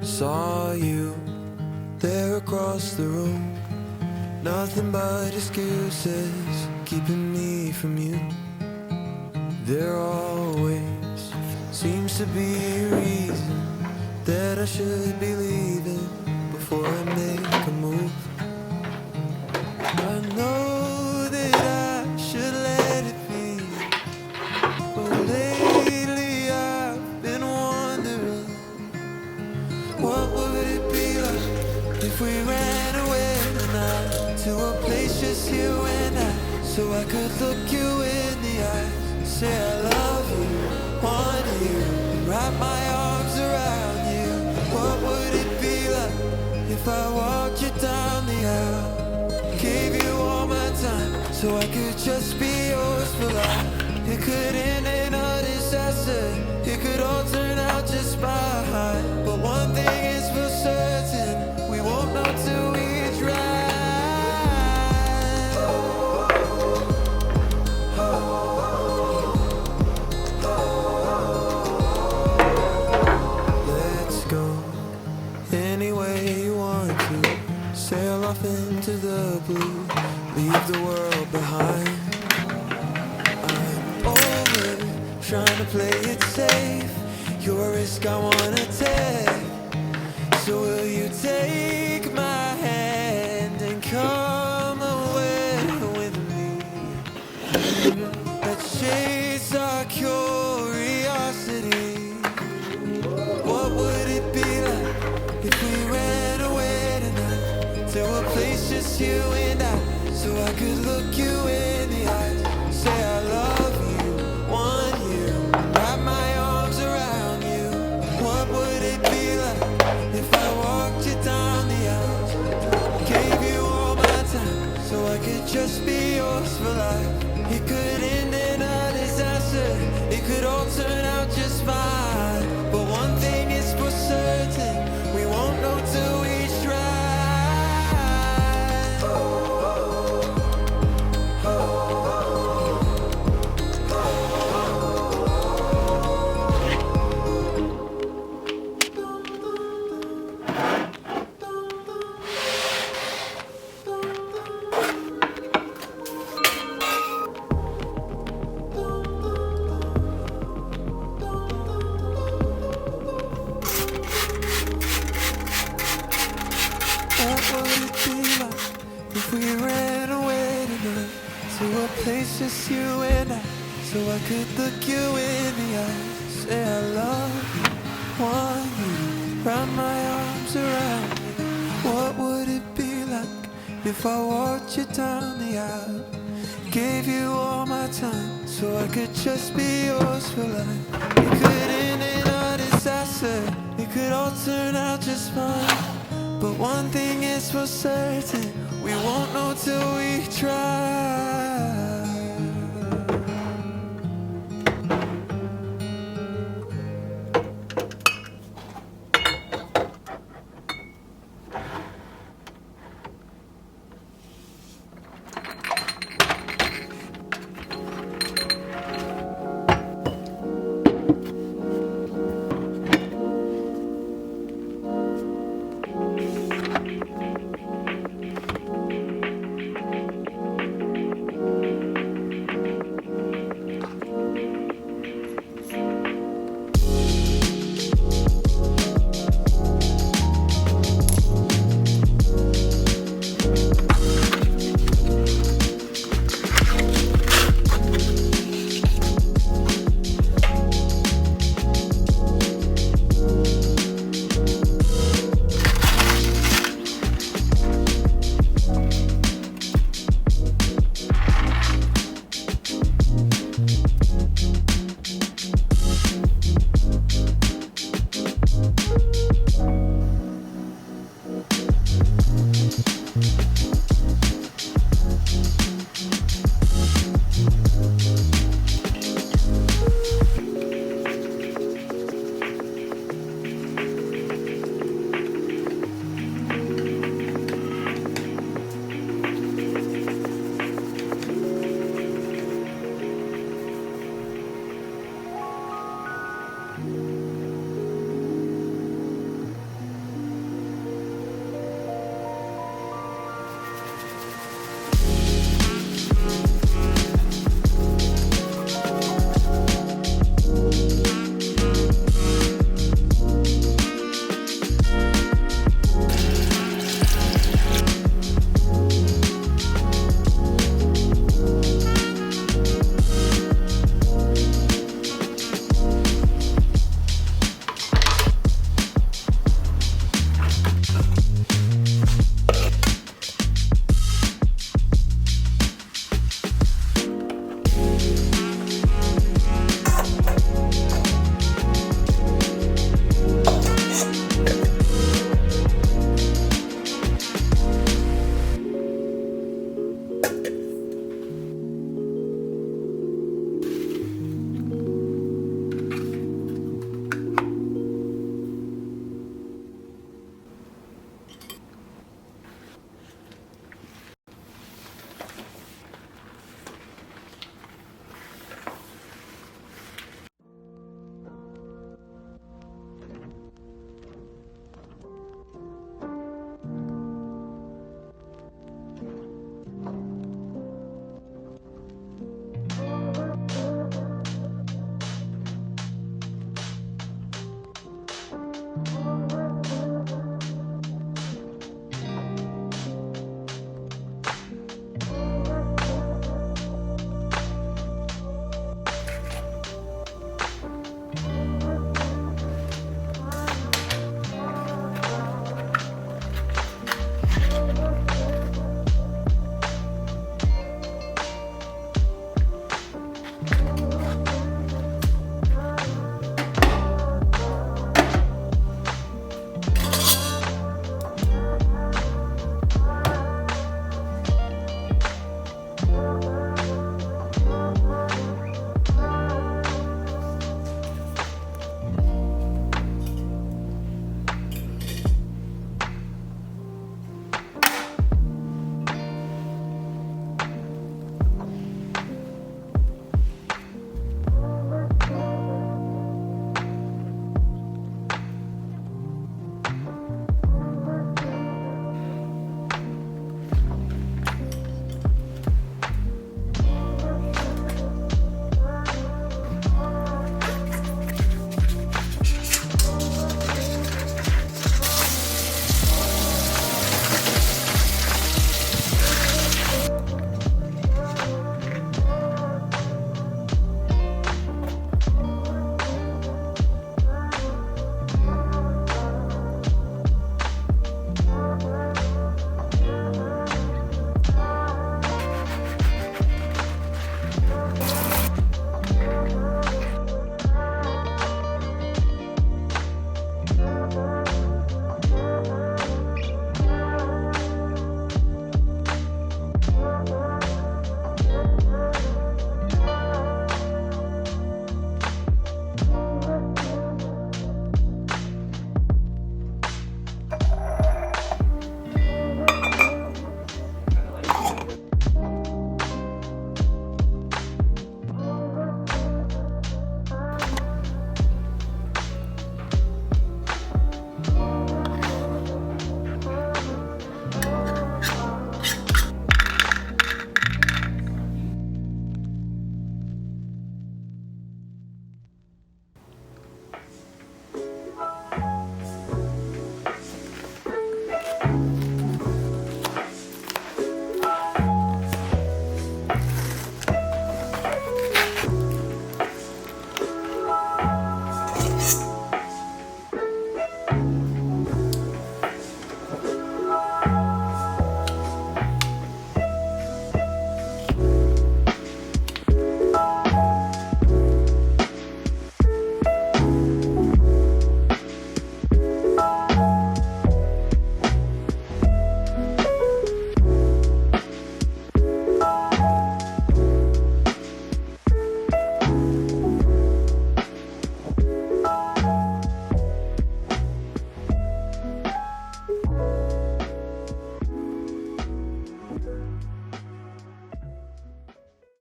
Saw you there across the room. Nothing but excuses keeping me from you. There always seems to be a reason that I should be leaving before I make a move. I know that I should let it be, but lately I've been wondering, what would it be like if we ran away tonight to a place just you and I, so I could look you in the eyes and say I love you, want you, and wrap my arms around you. What would it be like if I walked you down the aisle, gave you all my time so I could just be yours for life? It could end in a disaster, it could all turn out just fine, but one thing is for certain, we won't know till we try. Let's go any way you want to, sail off into the blue, leave the world behind. I'm over trying to play it safe, your risk I wanna take. So will you take my hand and come away with me? Let's chase our curiosity. What would it be like if we ran away tonight to a place just you and I, so I could look you in the eyes, say I love you, want you, wrap my arms around you. What would it be like if I walked you down the aisle, gave you all my time so I could just be yours for life? It could end in a disaster, it could all turn out just fine, but one thing is for certain, we won't know till we try. What would it be like if we ran away tonight to a place just you and I, so I could look you in the eyes, say I love you, want you, wrap my arms around you. What would it be like if I walked you down the aisle, gave you all my time so I could just be yours for life? It could end in a disaster, it could all turn out just fine, but one thing is for certain, we won't know till we try.